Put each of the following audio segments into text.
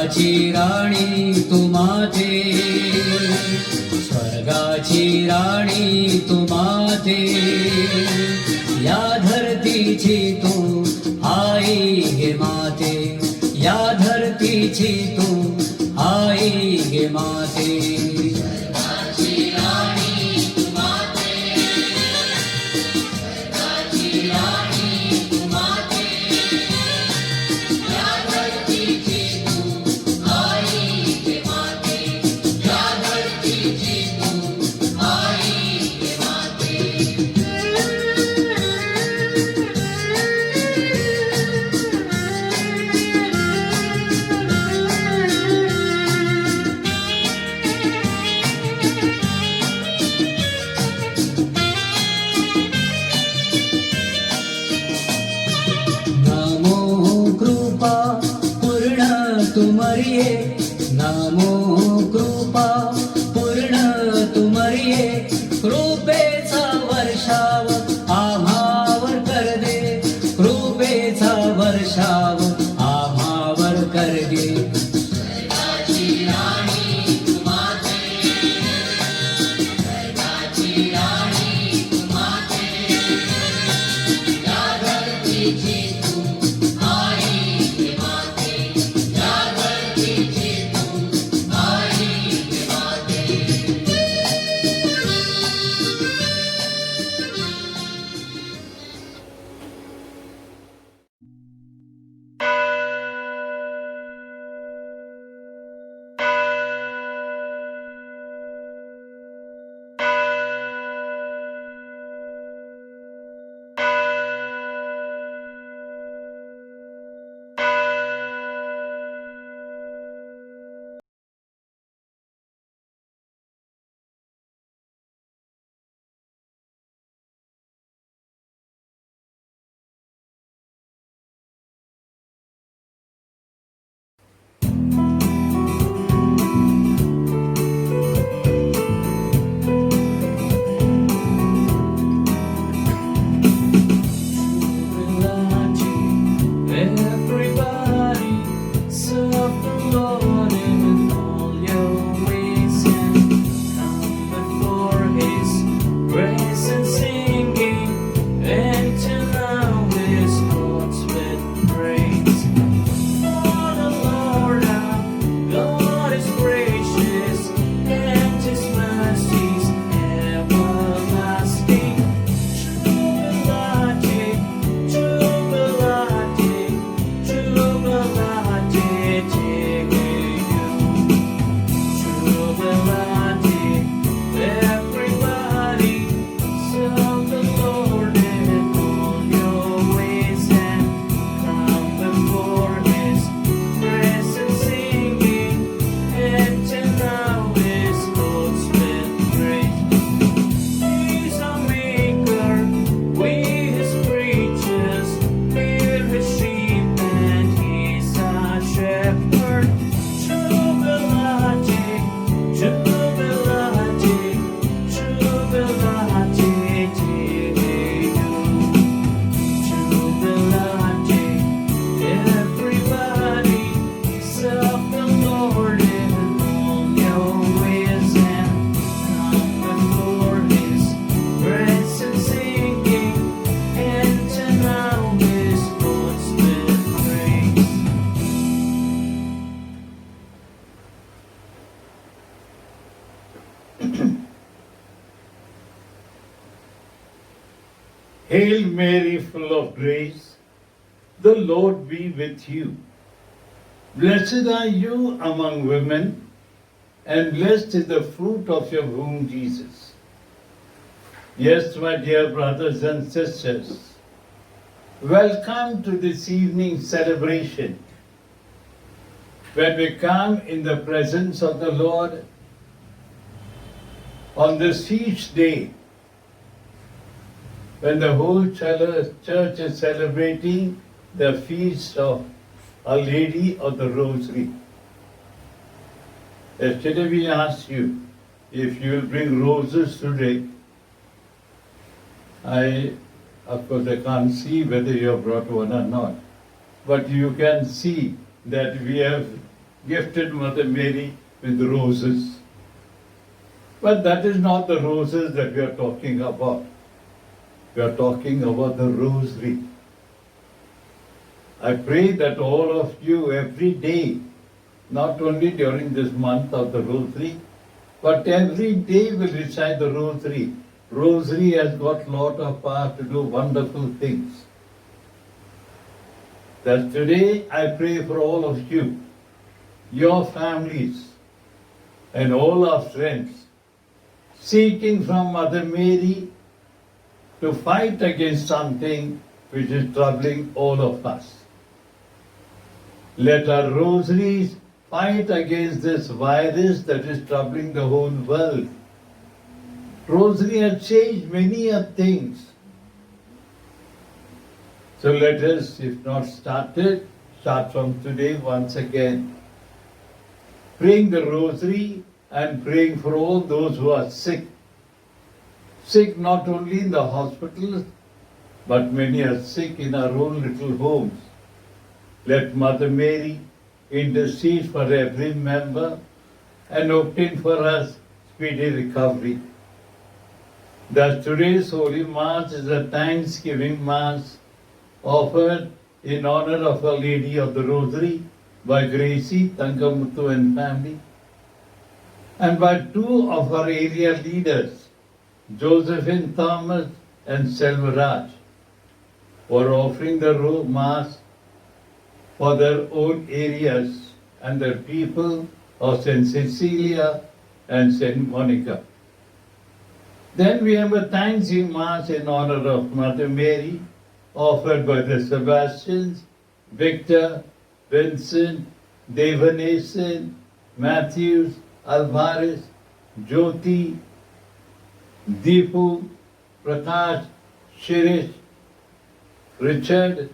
स्वर्गाची राणी तू माते, स्वर्गाची राणी तू माते, या धरतीची तू आई गे माते, या धरतीची तू आई गे माते. नमो कृपा पूर्ण तू मरिये, कृपेचा वर्षाव आम्हावर कर दे, कृपेचा वर्षाव आम्हावर कर दे. Hail Mary, full of grace, the Lord be with you. Blessed are you among women, and blessed is the fruit of your womb, Jesus. Yes, my dear brothers and sisters, welcome to this evening's celebration, when we come in the presence of the Lord on this feast day, when the whole church is celebrating the feast of Our Lady of the Rosary. Yesterday we asked you if you will bring roses today. Of course, I can't see whether you have brought one or not, but you can see that we have gifted Mother Mary with roses. But that is not the roses that we are talking about. We are talking about the rosary. I pray that all of you every day, not only during this month of the rosary, but every day will recite the rosary. Rosary has got lot of power to do wonderful things. That today I pray for all of you, your families, and all our friends, seeking from Mother Mary to fight against something which is troubling all of us. Let our rosaries fight against this virus that is troubling the whole world. Rosary has changed many things. So let us, if not started, start from today once again. Praying the rosary and praying for all those who are sick. Sick not only in the hospitals, but many are sick in our own little homes. Let Mother Mary intercede for every member and obtain for us speedy recovery. Thus today's Holy Mass is a Thanksgiving Mass offered in honor of Our Lady of the Rosary by Gracie, Tangamuttu and family, and by two of our area leaders, Josephine Thomas and Selvaraj, for offering the Mass for their own areas and the people of St. Cecilia and St. Monica. Then we have a Thanksgiving Mass in honor of Mother Mary, offered by the Sebastians, Victor, Vincent, Devanesan, Matthews, Alvarez, Jyoti, Deepu, Prakash, Shirish, Richard,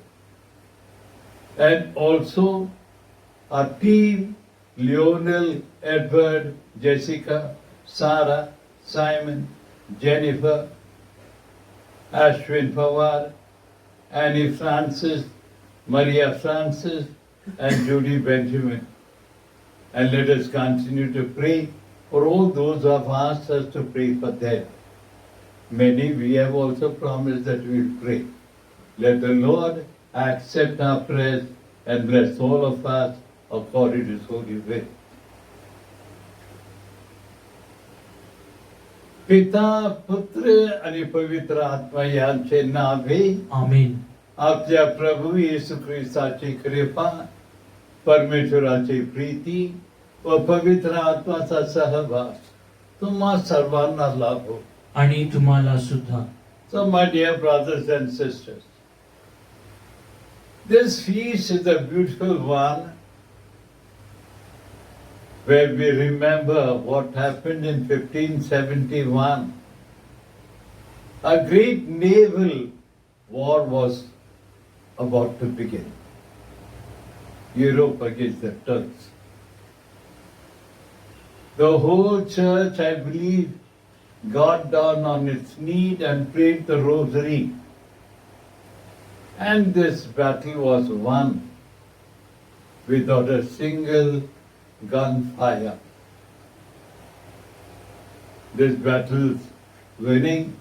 and also our team, Lionel, Edward, Jessica, Sarah, Simon, Jennifer, Ashwin Pawar, Annie Francis, Maria Francis, and Judy Benjamin. And let us continue to pray for all those who have asked us to pray for them. Many we have also promised that we will pray. Let the Lord accept our prayers and bless all of us according to His holy will. पिता पुत्र आणि पवित्र आत्मा यांचे नावे आमीन. आपल्या प्रभू येशू ख्रिस्ताची कृपा, परमेश्वराची प्रीती व पवित्र आत्माचा सहवास तुम्हा सर्वांना लाभो. आणि तुम्हाला सुद्धा. So my dear brothers and sisters, this feast is a beautiful one where we remember what happened in 1571. A great naval war was about to begin. Europe against the Turks. The whole church, I believe, got down on its knees and prayed the rosary. And this battle was won without a single gunfire. This battle's winning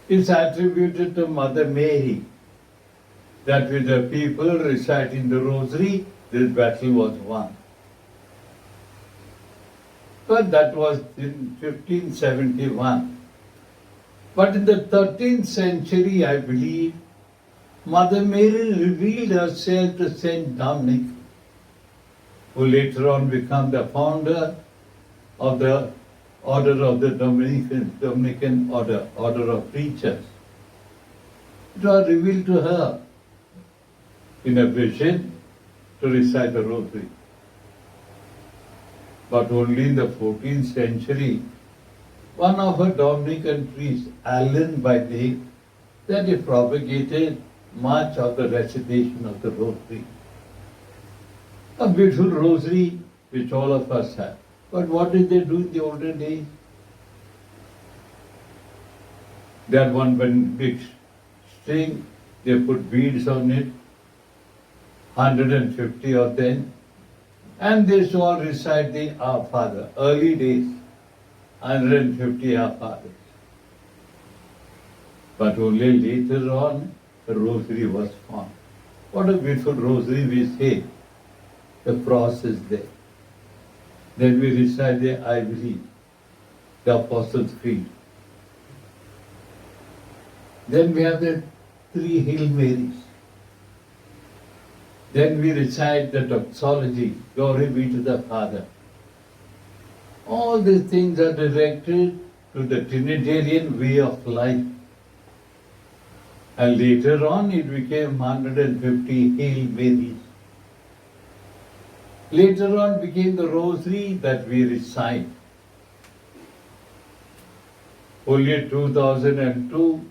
is attributed to Mother Mary, that with the people reciting the rosary, this battle was won. But that was in 1571. But in the 13th century, I believe, Mother Mary revealed herself to Saint Dominic, who later on became the founder of the Order of the Dominican Order of Preachers. It was revealed to her in a vision to recite the rosary. But only in the 14th century, one of her Dominican priests, Allen by name, that he propagated much of the recitation of the rosary. A beautiful rosary which all of us have. But what did they do in the olden days? They had one big string, they put beads on it, 150 of them, And they should all recite the Our Father. Early days, 150 Our Fathers. But only later on, the rosary was formed. What a beautiful rosary we say. The cross is there. Then we recite the I believe, the Apostles' Creed. Then we have the 3 Hail Marys. Then we recite the doxology, glory be to the Father. All these things are directed to the Trinitarian way of life. And later on it became 150 Hail Marys. Later on became the rosary that we recite. Only 2002,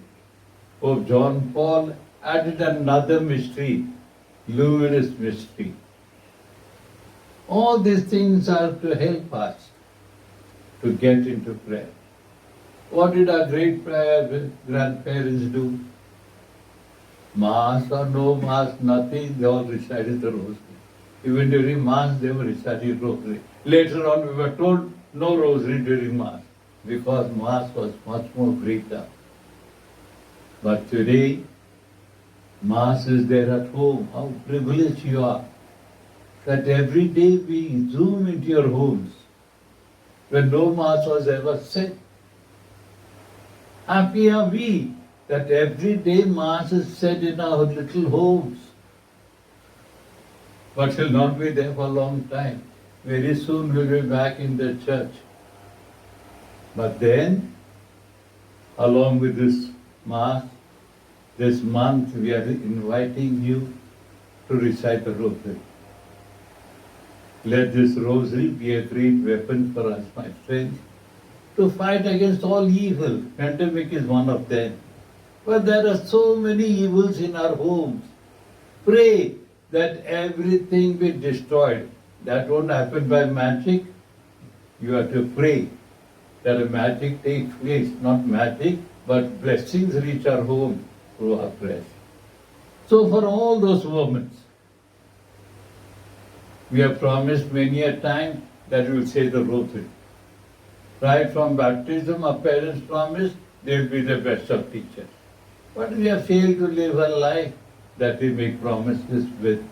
Pope John Paul added another mystery, luminous mystery. All these things are to help us to get into prayer. What did our great grandparents do? Mass or no Mass, nothing, they all recited the rosary. Even during Mass, they were reciting rosary. Later on, we were told no rosary during Mass, because Mass was much more greater. But today, Mass is there at home. How privileged you are that every day we zoom into your homes when no Mass was ever said. Happy are we that every day Mass is said in our little homes. But will not be there for a long time. Very soon we'll be back in the church. But then, along with this Mass, this month we are inviting you to recite the rosary. Let this rosary be a great weapon for us, my friends, to fight against all evil. Pandemic is one of them. But there are so many evils in our homes. Pray that everything be destroyed. That won't happen by magic. You have to pray that a magic takes place, not magic, but blessings reach our home through our prayers. So for all those moments, we have promised many a time that we will say the rosary. Right from baptism, our parents promised they will be the best of teachers. But we have failed to live a life that we make promises with.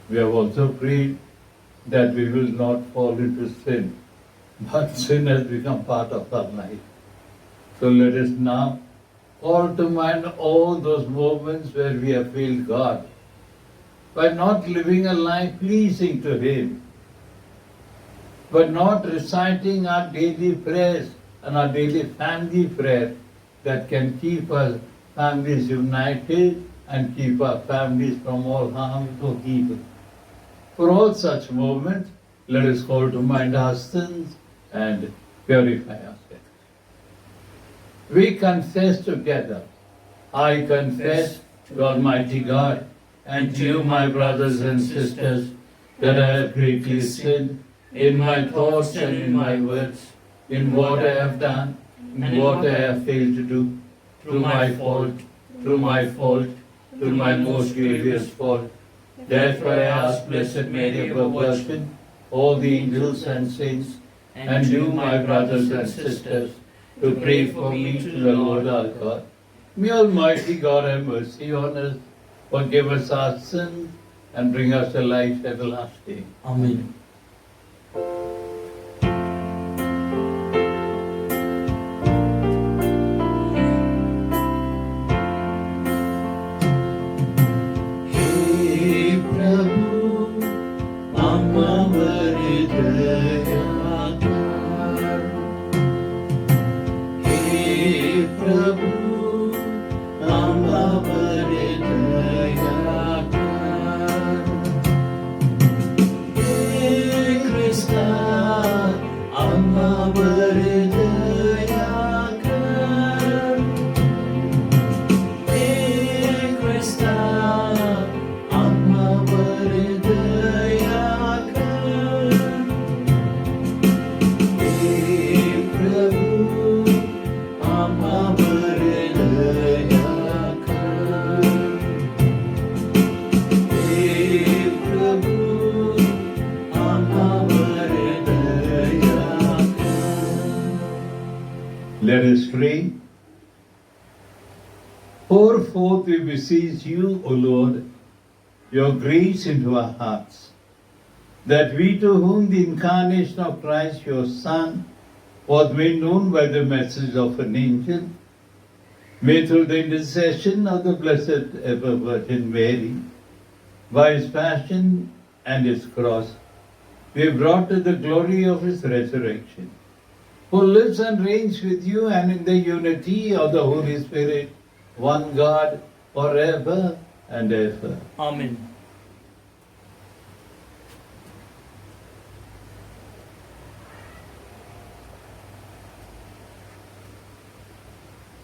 We have also prayed that we will not fall into sin, but sin has become part of our life. So let us now call to mind all those moments where we have failed God by not living a life pleasing to Him, by not reciting our daily prayers and our daily family prayer that can keep our families united and keep our families from all harm or evil. For all such moments, let us call to mind our sins and purify ourselves. We confess together. I confess to Almighty God and to you, my brothers and sisters, that I have greatly sinned in my thoughts and in my words, in what I have done, in what I have failed to do, through my fault, through my most grievous fault. Therefore I ask Blessed Mary, ever Virgin, all the angels and saints, and you, my brothers and sisters, to pray for me to the Lord our God. May Almighty God have mercy on us, forgive us our sins, and bring us to life everlasting. Amen. Let us pray. Pour forth, we beseech you, O Lord, your grace into our hearts, that we to whom the incarnation of Christ, your Son, was made known by the message of an angel, may through the intercession of the Blessed Ever Virgin Mary, by his passion and his cross, be brought to the glory of his resurrection, who lives and reigns with you and in the unity of the Holy Spirit, one God, forever and ever. Amen.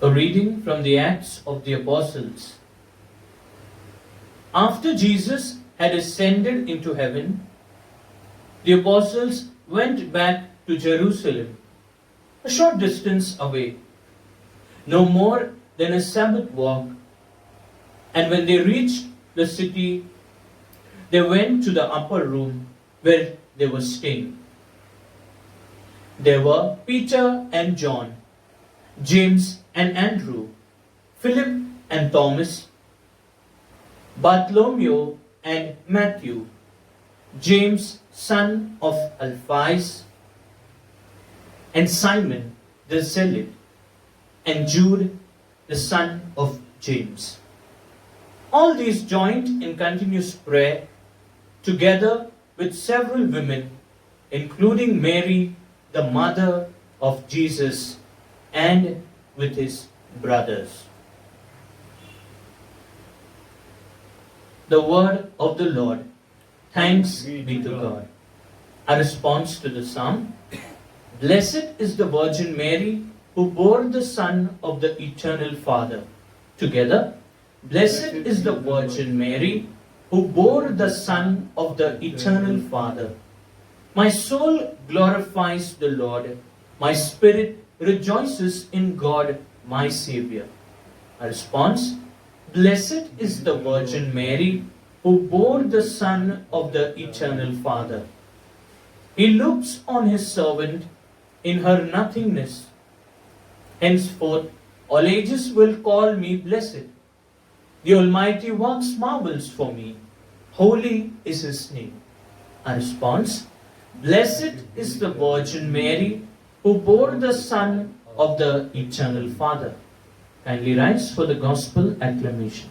A reading from the Acts of the Apostles. After Jesus had ascended into heaven, the apostles went back to Jerusalem, a short distance away, no more than a Sabbath walk. And when they reached the city, they went to the upper room where they were staying. There were Peter and John, James and Andrew, Philip and Thomas, Bartholomew and Matthew, James son of Alphaeus, and Simon the Zealot, and Jude the son of James. All these joined in continuous prayer, together with several women, including Mary, the mother of Jesus, and with his brothers. The word of the Lord. Thanks be to God. A response to the psalm. Blessed is the Virgin Mary who bore the Son of the Eternal Father. Together, blessed is the Virgin Mary who bore the Son of the Eternal Father. My soul glorifies the Lord. My spirit rejoices in God, my Savior. A response. Blessed is the Virgin Mary who bore the Son of the Eternal Father. He looks on his servant in her nothingness. Henceforth, all ages will call me blessed. The Almighty works marvels for me. Holy is his name. A response. Blessed is the Virgin Mary who bore the Son of the Eternal Father. Kindly rise for the Gospel acclamation.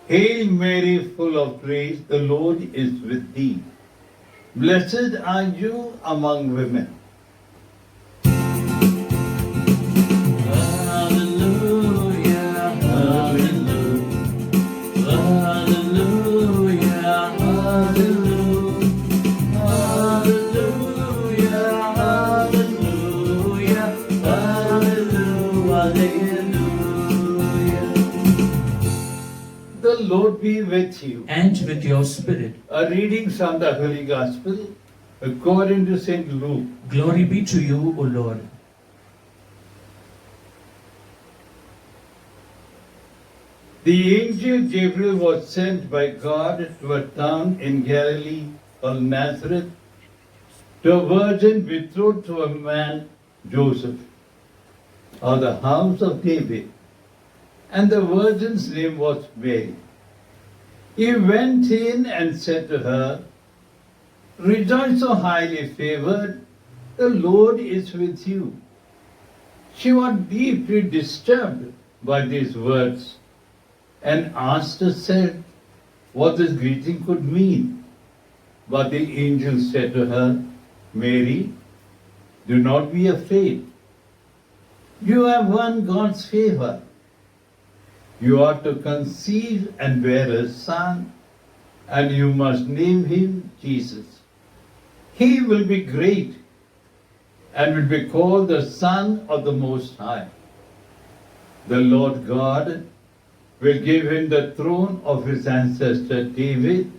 Hail Mary, full of grace, the Lord is with thee. Blessed are you among women. The Lord be with you. And with your spirit. A reading from the Holy Gospel according to St. Luke. Glory be to you, O Lord. The angel Gabriel was sent by God to a town in Galilee called Nazareth, to a virgin betrothed to a man, Joseph, of the house of David, and the virgin's name was Mary. He went in and said to her, Rejoice, O highly favored, the Lord is with you. She was deeply disturbed by these words and asked herself what this greeting could mean. But the angel said to her, Mary, do not be afraid. You have won God's favor. You are to conceive and bear a son, and you must name him Jesus. He will be great and will be called the Son of the Most High. The Lord God will give him the throne of his ancestor David,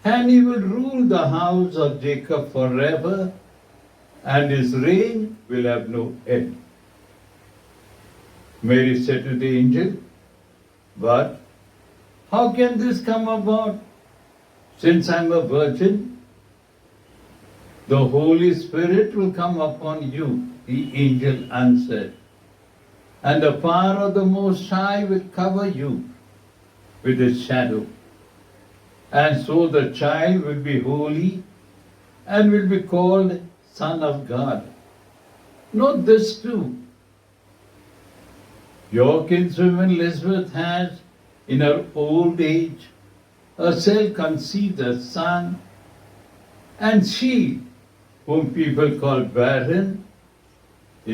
and he will rule the house of Jacob forever, and his reign will have no end. Mary said to the angel, "But how can this come about, since I am a virgin?" "The Holy Spirit will come upon you," the angel answered, "and the power of the Most High will cover you with His shadow. And so the child will be holy and will be called Son of God. Note this too. Your kinswoman Elizabeth has, in her old age, herself conceived a son, and she, whom people call barren,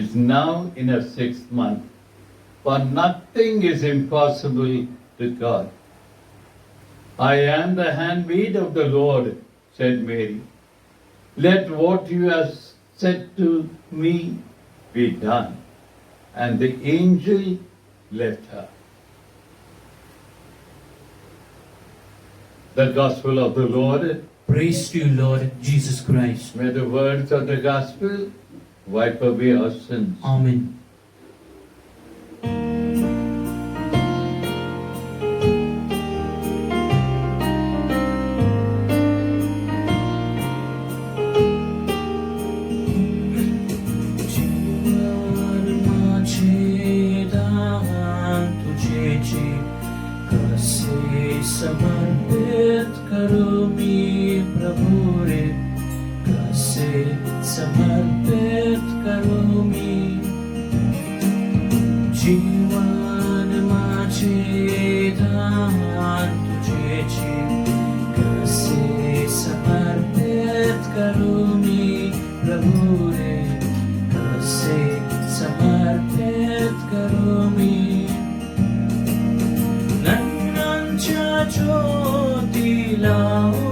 is now in her 6th month. For nothing is impossible to God." "I am the handmaid of the Lord," said Mary. "Let what you have said to me be done." And the angel left her. The Gospel of the Lord. Praise to you, Lord Jesus Christ. May the words of the Gospel wipe away our sins. Amen. समर्पित करो मी प्रभु रे, कैसे समर्पित करो मी जीवन माझे दान तुझे, कैसे समर्पित करो मी प्रभु रे, कैसे समर्पित करो मी ज्योति लाओ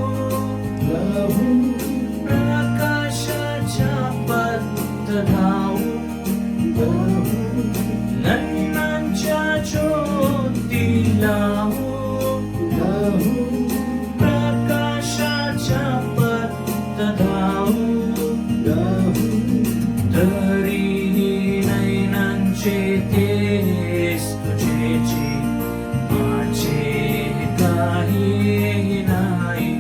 प्रकाशाच्या पद्धताओ नन्नांच्या ज्योति लाओ प्रकाशाच्या पद्धताओ तरी नैनांचे तेज तुझेची काही नाही,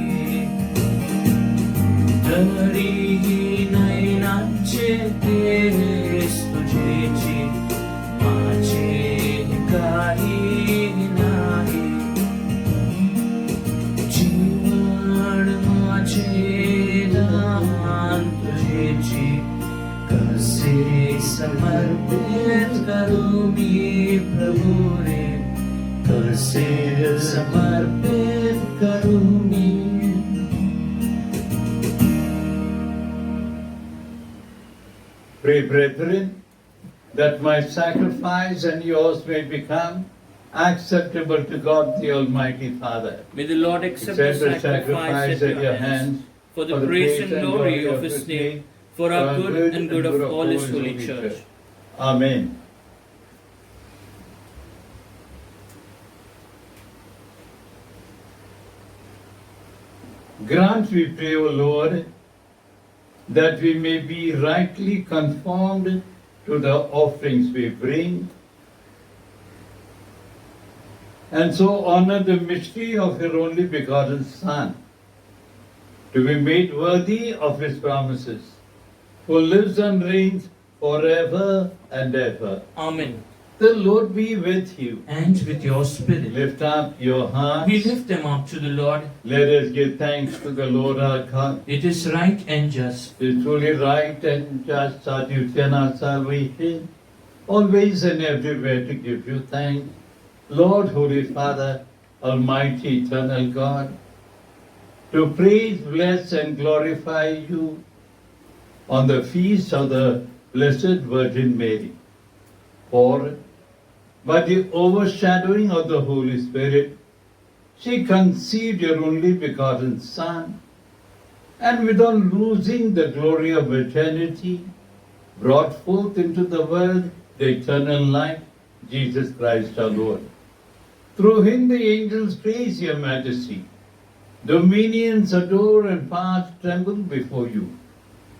तरीही नैनांचे तेज तुझेची माझे काही नाही. जीवन माझे दान तुझेची, कसे समर्पित करू मी प्रभु रे, कैसे समर्पित करूं मी. Pray, brethren, that my sacrifice and yours may become acceptable to God the Almighty Father. May the Lord accept the sacrifice at your hands for the praise and glory of His name, for our good and good of all His holy church. Amen. Grant, we pray, O Lord, that we may be rightly conformed to the offerings we bring, and so honor the mystery of your only begotten Son, to be made worthy of His promises, who lives and reigns forever and ever. Amen. The Lord be with you. And with your spirit. Lift up your hearts. We lift them up to the Lord. Let us give thanks to the Lord our God. It is right and just. It is truly right and just, our duty and our salvation, always and everywhere to give you thanks. Lord, Holy Father, Almighty, Eternal God, to praise, bless and glorify you on the feast of the Blessed Virgin Mary. For by the overshadowing of the Holy Spirit, she conceived your only begotten Son, and without losing the glory of virginity, brought forth into the world the eternal light, Jesus Christ our Lord. Through him the angels praise your majesty. Dominions adore and powers tremble before you.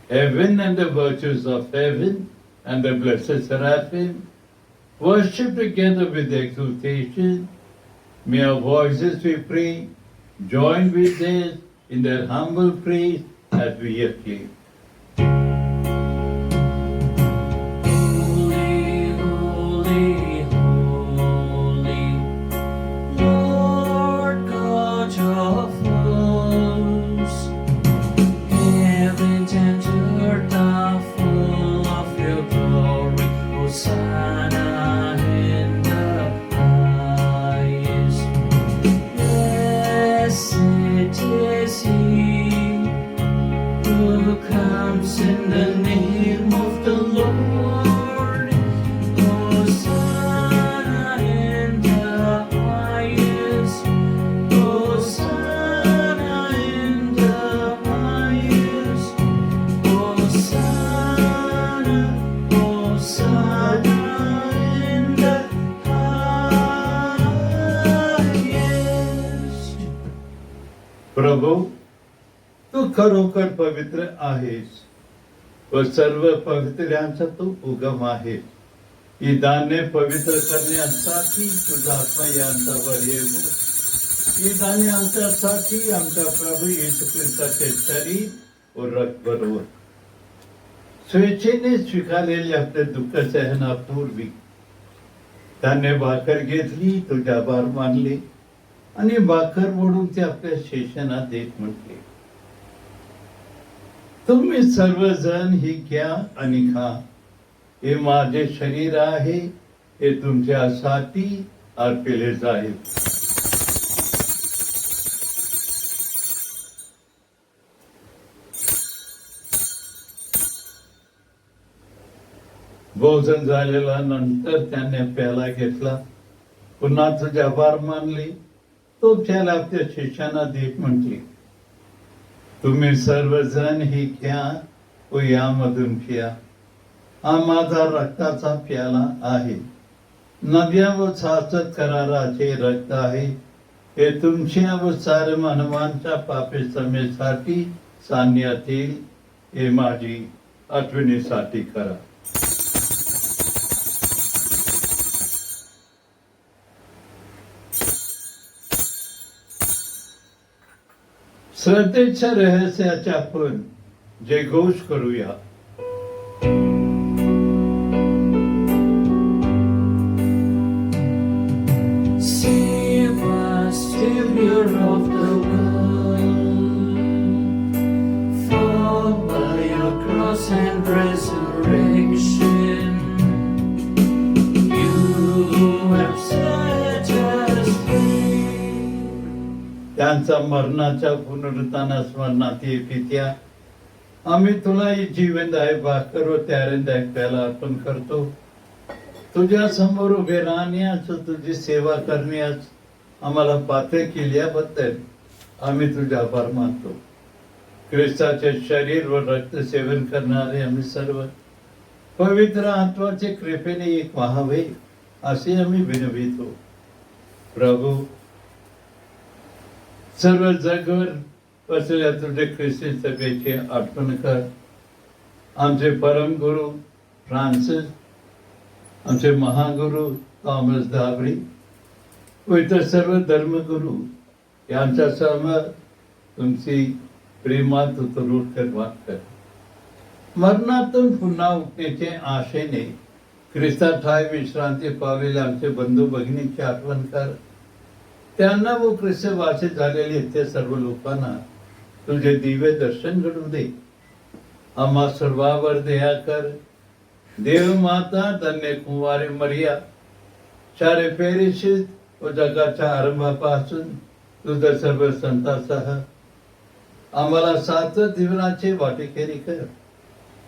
Heaven and the virtues of heaven and the blessed seraphim worship together with exultation. May our voices, we pray, join with theirs in their humble praise as we acclaim. Holy, holy, holy, Lord God of hosts. Heavens and earth are full of your glory. Hosanna in the highest. Blessed is he who comes in the name of the Lord. Hosanna in the highest. Hosanna in the highest. Hosanna, Hosanna in the highest. प्रभू, तू खरोखर पवित्र आहेस व सर्व पवित्र्यांचा तू उगम आहेस. ही दाने पवित्र करण्यासाठी तुझा आत्मा यांच्यावर येतो. ही दाने आमच्यासाठी आमच्या प्रभू येशू ख्रिस्ताचे शरीर व रक्त बरोबर स्वेच्छेने स्वीकारलेले आपले दुःख सहनापूर्वी त्याने भाकर घेतली, तुझे आभार मानले आणि भाकर मोडून ते आपल्या शिष्यांना देत म्हटले, तुम्ही सर्वजण ही घ्या आणि खा. हे माझे शरीर आहे, हे तुमच्यासाठी अर्पिले जाईल. भोजन झालेला नंतर त्याने प्याला घेतला, पुन्हा तुझे आभार मानले, तो प्याला आपल्या शिष्यांना देत म्हटले, तुम्ही सर्वजण ही घ्या व यामधून पिया. हा माझा रक्ताचा प्याला आहे, नव्या व शाश्वत कराराचे रक्त आहे. हे तुमच्या व सारे मानवांच्या पापे क्षमेसाठी सांगण्यात येईल. हे माझी आठवणीसाठी करा. श्रद्धेच्या रहस्याचे आपण जयघोष करूया. Save us, Savior of the world, for by your cross and resurrection, you have set us free. त्यांचा मरणाच्या पुनरुत्थाना स्मरणात ये पित्या, आम्ही तुला ही जीवनदायक भाकर व त्यागदायक प्याला अर्पण करतो. तुझ्या समोर उभे राहण्यास, तुझी सेवा करण्यास आम्हाला पात्र केल्याबद्दल आम्ही तुझे आभार मानतो. ख्रिस्ताचे शरीर व रक्त सेवन करणारे आम्ही सर्व पवित्र आत्म्याचे कृपेने एक व्हावे असे आम्ही विनवितो. प्रभू, सर्व जगभर बसलेल्या तुझे ख्रिस्ती सभेची आठवण कर. आमचे परम गुरु फ्रान्सिस, आमचे महागुरु थॉमस धाबरी व इतर सर्व धर्मगुरु यांच्या समोर तुमची प्रेमात उतरून वाट कर. मरणातून पुन्हा उठण्याचे आशेने ख्रिस्ता ठाय विश्रांती पावलेले आमचे बंधू भगिनीची आठवण कर. त्यांना व ख्रिस्त वासित झालेले इथे सर्व लोकांना तुझे दिव्य दर्शन घडू दे. आम्हा सर्वांवर दया कर. देव माता धन्य कुंवारी मरिया, सारे पेरिशीत व जगाच्या आरंभापासून तुझ्या सर्व संतांसह आम्हाला सात जीवनाचे वाटेकरी कर.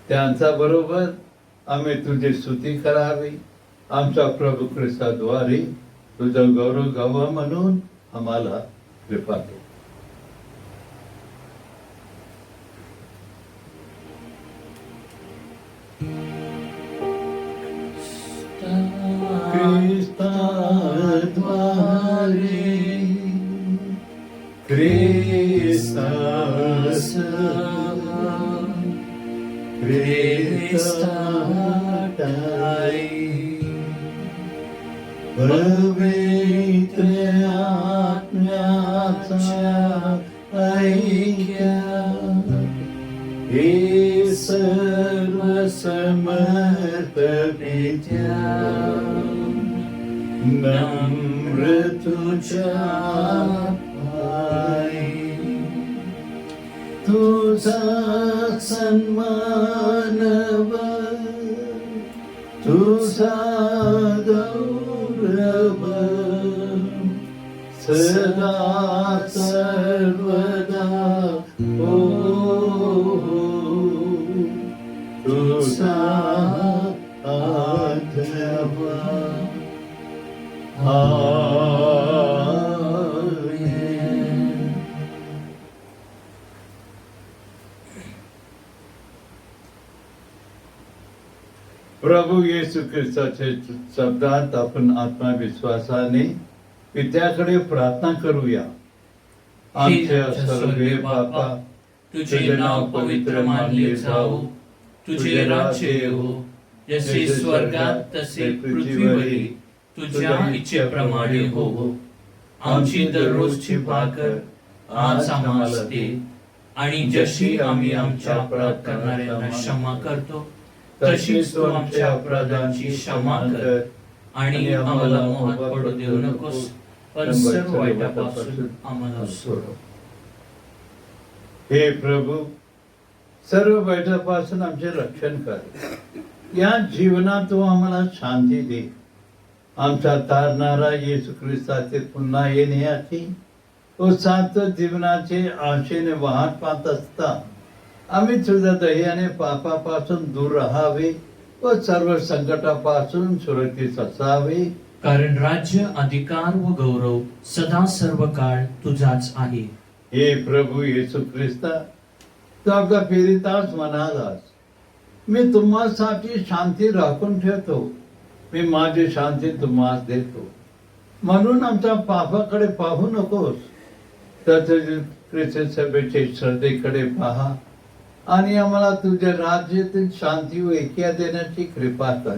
त्यांचा बरोबर आम्ही तुझी स्तुती करावी. आमच्या प्रभू ख्रिस्ताद्वारे तुझा गौरव गावा म्हणून आम्हाला कृपा दे. पवित्र आत्म्याचा ऐक्य हे सर्व समर्थ पित्या नम्र तुझ्या पायी तुझा सन्मानव तुझा गौरव सदा सर्वदा हो तुझा आठवा आमेन. प्रभू येशू ख्रिस्ताचे शब्दात आपण आत्मविश्वासाने पित्याकडे प्रार्थना करूया. आमच्या स्वर्गीय बापा, तुझे नाव पवित्र मानले जाओ, तुझे राज्य येवो, जसे स्वर्गात तसे पृथ्वीवरही तुझ्या इच्छेप्रमाणे होवो. आमची दररोजची भाकर आज आम्हाला दे, आणि जशी आम्ही आमच्या अपराध करणाऱ्यांना क्षमा करतो, तशीच तू आमच्या अपराधांची क्षमा कर, आणि आम्हाला मोहात पडू देऊ नकोस, पण सर्व वाईटापासून आम्हाला सोडव. हे प्रभू, सर्व वाईटापासून आमचे रक्षण कर. या जीवनात तू आम्हाला शांती दे. आमचा तारणारा येशू ख्रिस्ताचे पुन्हा येण्याची उत्साहात जीवनाचे आशेने वाहत पाहत असता आम्ही तुझ्या दह्याने पापापासून दूर राहावे व सर्व संकटापासून सुरक्षित असावे. कारण राज्य, अधिकार व गौरव सदा सर्व काळ तुझाच आहे. हे प्रभू येशू ख्रिस्ता, तू आपला फेरीताच म्हणालास, मी तुम्हासाठी शांती राखून ठेवतो, मी माझी शांती तुम्हास देतो. म्हणून आमच्या पापाकडे पाहू नकोस, तर ख्रिस्त सभेच्या श्रद्धेकडे पहा आणि आम्हाला तुझ्या राज्यातील शांती व ऐक्य देण्याची कृपा कर.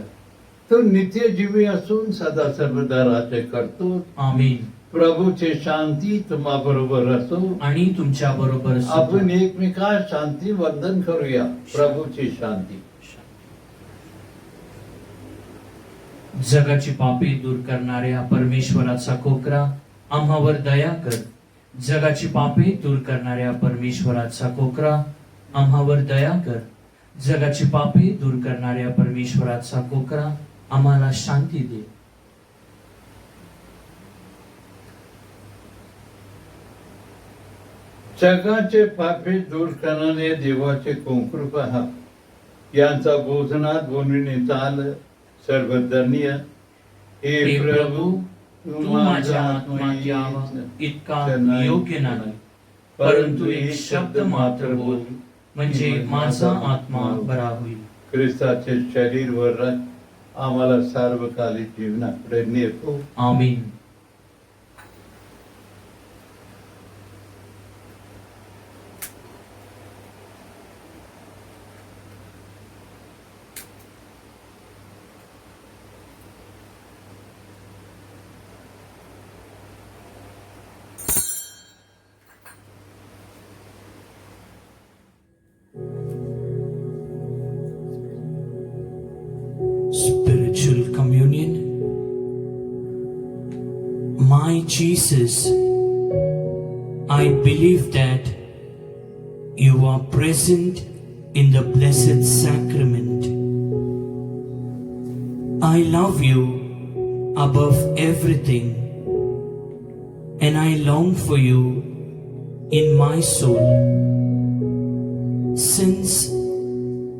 तू नित्यजीवी असून सदा सर्वदा राज्य करतो. आमीन. प्रभूची शांती तुम्हा बरोबर असो आणि तुमच्या बरोबर आपण एकमेकास शांती वंदन करूया. प्रभूची शांती. जगाची पापे दूर करणाऱ्या परमेश्वराचा कोकरा आम्हावर दया कर. जगाची पापे दूर करणाऱ्या परमेश्वराचा कोकरा आम्हावर दया कर. जगाची पापे दूर करणाऱ्या परमेश्वराचा कोकरा आम्हाला शांती दे. जगाचे पापे दूर करणारे देवाचे कोंकरू पहा. यांचा भोजनात बोलविणे चाल सर्वधन्य. हे प्रभू, तू माझ्या आत्म्यात यावा इतका योग्य नाही, परंतु एक शब्द मात्र बोल, म्हणजे माझा आत्मा बरा होईल. ख्रिस्ताचे शरीर व रक्त आम्हाला सार्वकालिक जीवनाकडे नेतो. आमीन. Spiritual communion. My Jesus, I believe that you are present in the Blessed Sacrament. I love you above everything, and I long for you in my soul. Since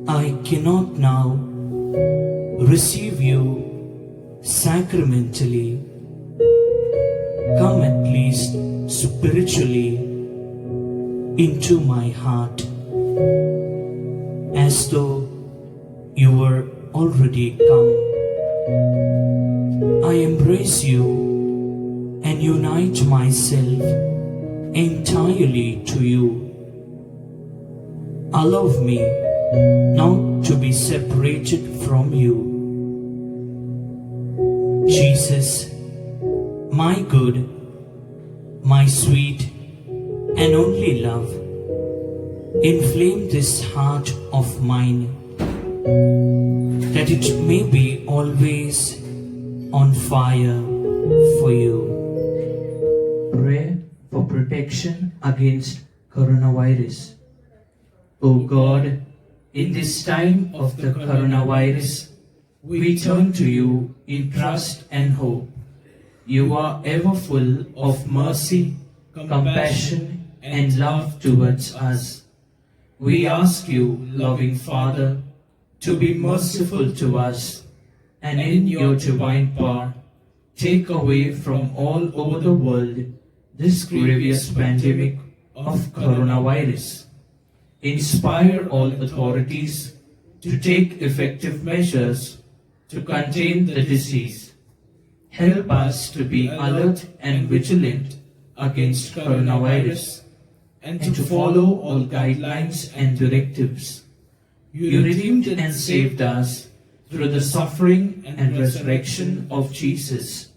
I cannot now receive you sacramentally, come at least spiritually into my heart, as though you were already come. I embrace you and unite myself entirely to you. Allow me not to be separated from you. Jesus, my good, my sweet and only love, inflame this heart of mine, that it may be always on fire for you. Prayer for protection against coronavirus. O God, in this time of the coronavirus, we turn to you in trust and hope. You are ever full of mercy, compassion, and love towards us. We ask you, loving Father, to be merciful to us, and in your divine power, take away from all over the world this grievous pandemic of coronavirus. Inspire all authorities to take effective measures to contain the disease. Help us to be alert and vigilant against coronavirus and to follow all guidelines and directives. You redeemed and saved us through the suffering and resurrection of Jesus.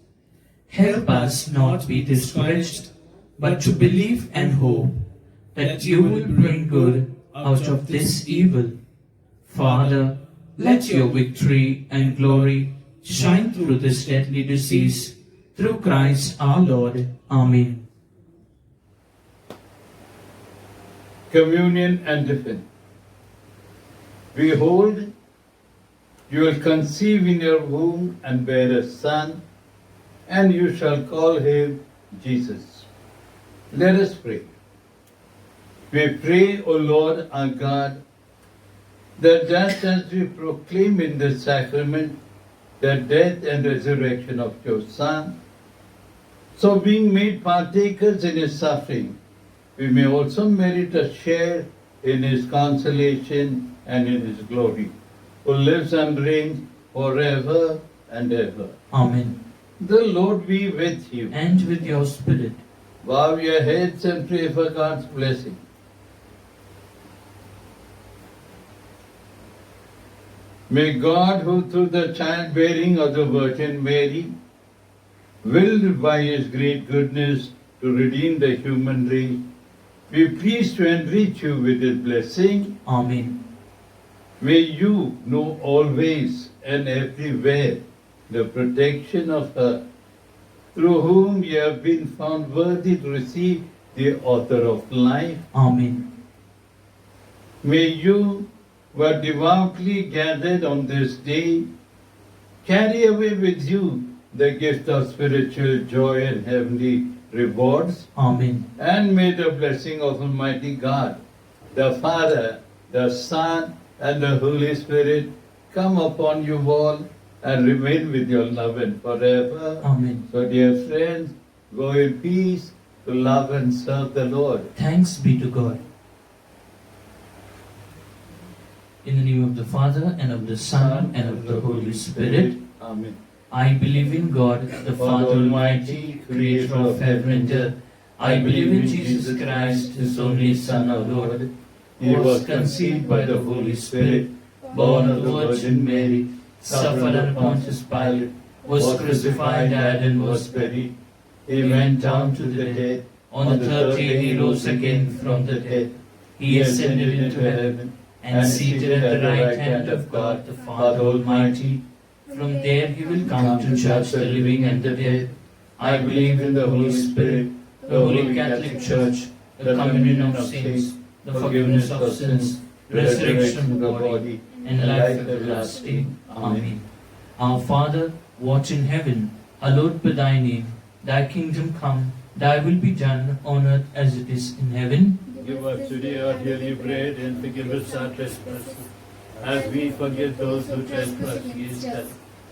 Help us not be discouraged, but to believe and hope that you will bring good out of this evil. Father, let your victory and glory shine through this deadly disease, through Christ our Lord. Amen. Communion and defense. Behold, you will conceive in your womb and bear a son, and you shall call him Jesus. Let us pray. We pray, O Lord our God, that just as we proclaim in the sacrament the death and resurrection of your Son, so being made partakers in his suffering, we may also merit a share in his consolation and in his glory, who lives and reigns forever and ever. Amen. The Lord be with you. And with your spirit. Bow your heads and pray for God's blessing. May God, who through the childbearing of the Virgin Mary, willed by his great goodness to redeem the human race, be pleased to enrich you with his blessing. Amen. May you know always and everywhere the protection of her, through whom you have been found worthy to receive the author of life. Amen. May you, who are devoutly gathered on this day, carry away with you the gift of spiritual joy and heavenly rewards. Amen. And may the blessing of Almighty God, the Father, the Son, and the Holy Spirit come upon you all and remain with your love and forever. Amen. So, dear friends, go in peace to love and serve the Lord. Thanks be to God. In the name of the Father, and of the Son, and of the Holy Spirit. Amen. I believe in God, the Father Almighty, creator of heaven and earth. I believe in Jesus Christ, his only Son, our Lord, who was conceived by the Holy Spirit, born of the Virgin Mary, suffered under Pontius Pilate, was crucified, died, and was buried. He went down to the dead. On the third day he rose again from the dead. He ascended into heaven, and seated at the right hand of God the Father Almighty. From there he will come to judge the living and the dead. I believe in the Holy Spirit, the Holy Catholic Church, the communion of saints, the forgiveness of sins, resurrection of the body, and life everlasting. Amen. Our Father, who art in heaven, hallowed be thy name. Thy kingdom come, thy will be done on earth as it is in heaven. Give us today our daily bread, and forgive us our trespasses, as we forgive those who trespass against us.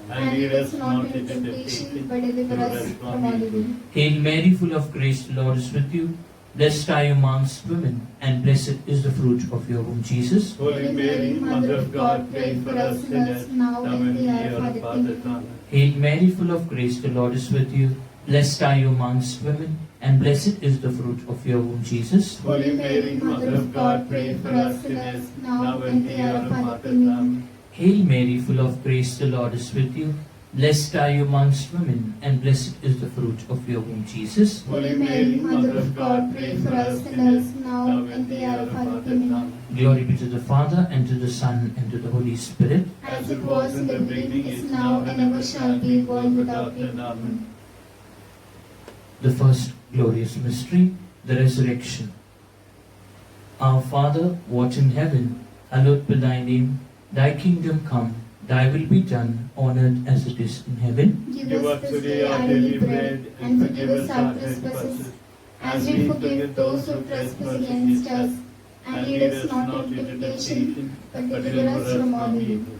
And lead us not into temptation, but deliver us from evil. Hail Mary, full of grace, the Lord is with you. Blessed are you amongst women, and blessed is the fruit of your womb, Jesus. Holy Mary, Mother of God, pray for us sinners, now and at the hour of our death. Amen. Hail Mary, full of grace, the Lord is with you. Blessed are you amongst women, and blessed is the fruit of your womb, Jesus. Holy Mary, Mother of God, pray for us sinners, now and at the hour of our death. Amen. Hail Mary, full of grace, the Lord is with you. Blessed are you amongst women, and blessed is the fruit of your womb, Jesus. Holy Mary, Mother of God, pray for us sinners, now and at the hour of our death. Amen. Glory be to the Father, and to the Son, and to the Holy Spirit. As it was in the beginning, is now, and ever shall be, world without end. Amen. The first glorious mystery, the resurrection. Our Father, who art in heaven, hallowed be thy name. Thy kingdom come, thy will be done, on earth as it is in heaven. Give us this day our daily bread, and forgive us our trespasses, as we forgive those who trespass against us. And lead us not into temptation, but deliver us from all evil.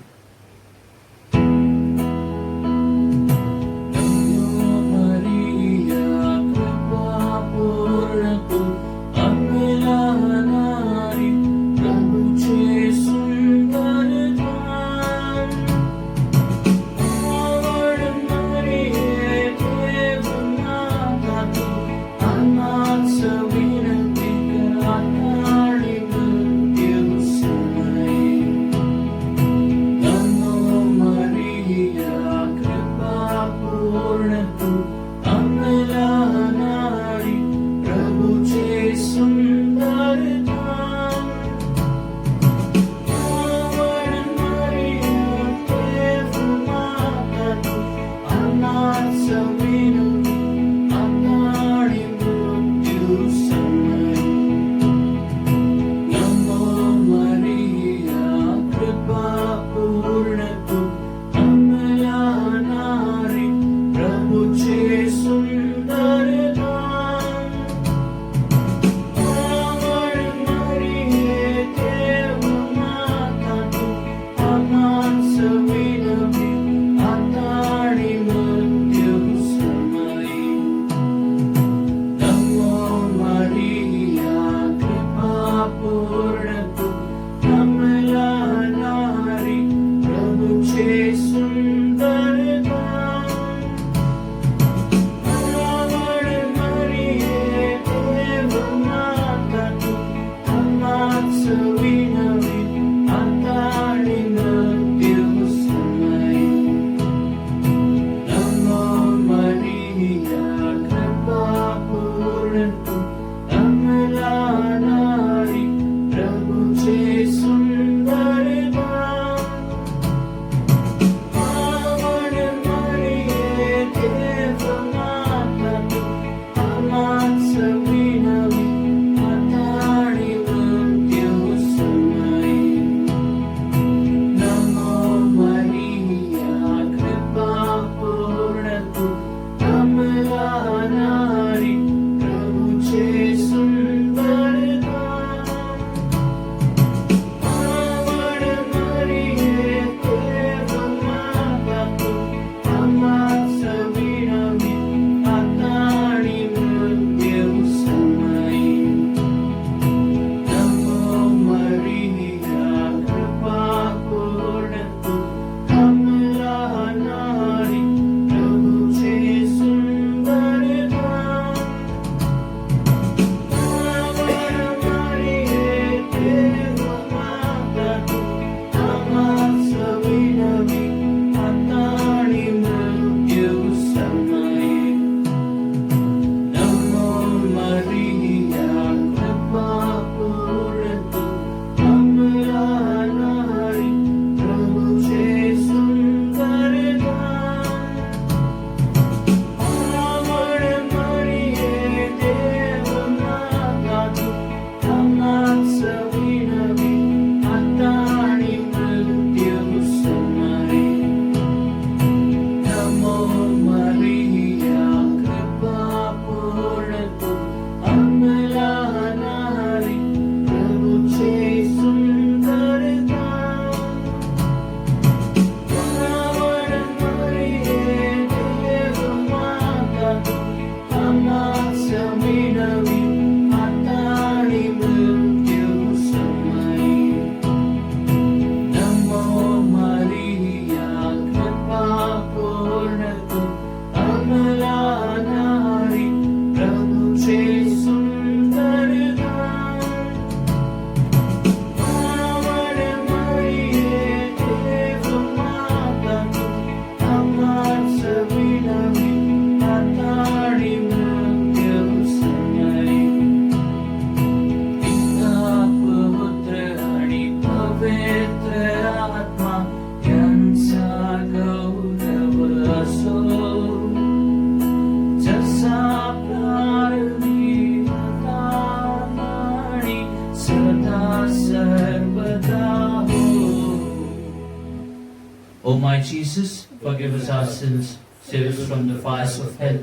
O my Jesus, forgive us our sins, save us from the fires of hell,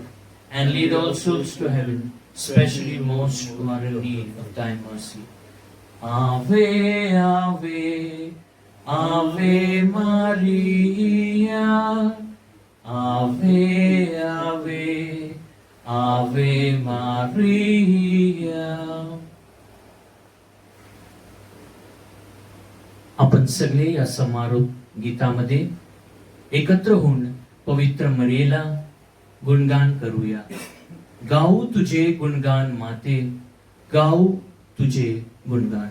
and lead all souls to heaven, especially most who are in need of thy mercy. Ave, Ave, Ave Maria. Ave, Ave, Ave Maria. आपण सगळे या समारोप गीतामध्ये एकत्र होऊन पवित्र मरियेला गुणगान करूया. गाऊ तुझे गुणगान माते, गाऊ तुझे गुणगान.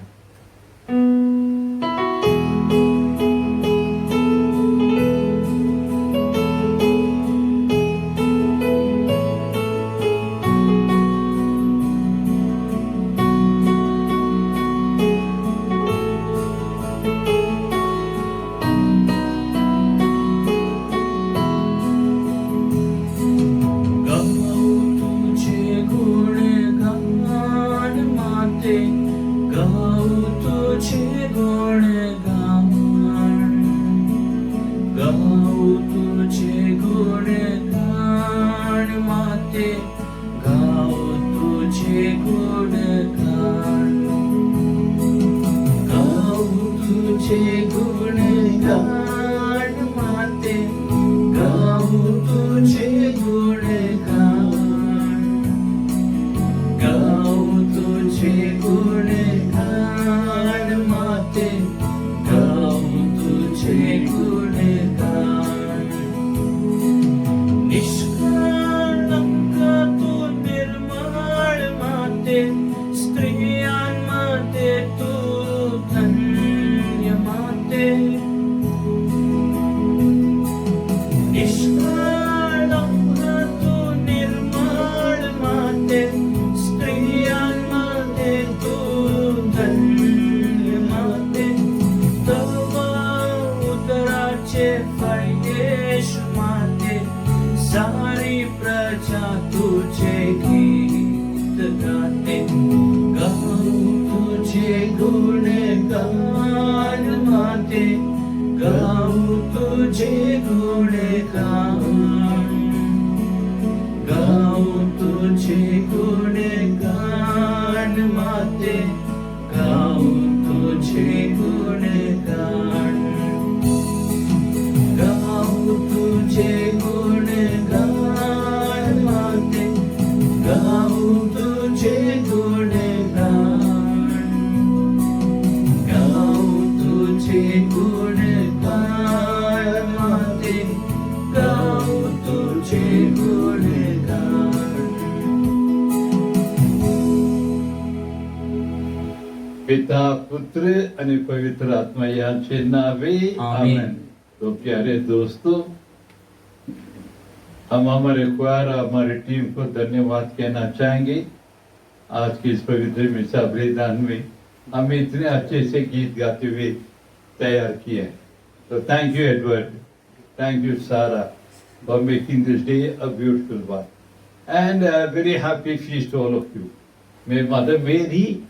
पिता पुत्र आणि पवित्र आत्मा यांचे नावे आमेन. तो प्यारे दोस्तों, हम हमारे क्वायर हमारी टीम को धन्यवाद कहना चाहेंगे. आज की इस पवित्र मिसा बलिदान में हमें इतने अच्छे से गीत गाते हुए तैयार किया है. तो thank you Edward, thank you सारा for making this day a beautiful one. And a very happy feast to all of you. May Mother Mary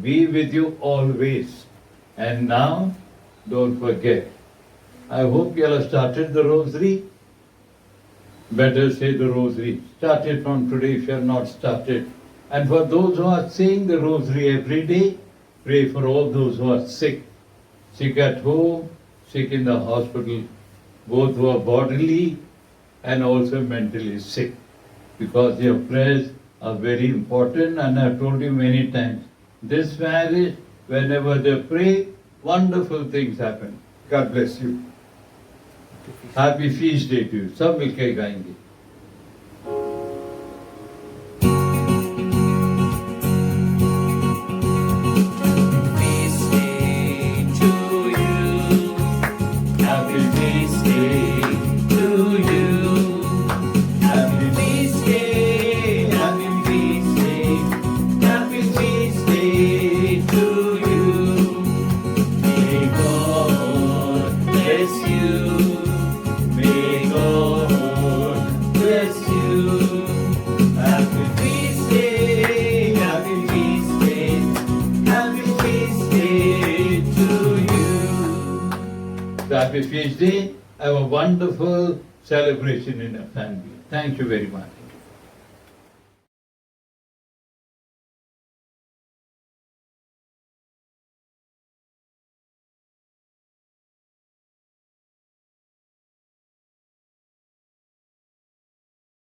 be with you always. And now, don't forget, I hope you all have started the rosary. Better say the rosary. Start it from today if you have not started. And for those who are saying the rosary every day, pray for all those who are sick. Sick at home, sick in the hospital, both who are bodily and also mentally sick. Because your prayers are very important, and I've told you many times, this marriage, whenever they pray, wonderful things happen. God bless you. Happy feast day to you. सब मिलकर गाएंगे. Happy feast day. have a wonderful celebration in your family. Thank you very much.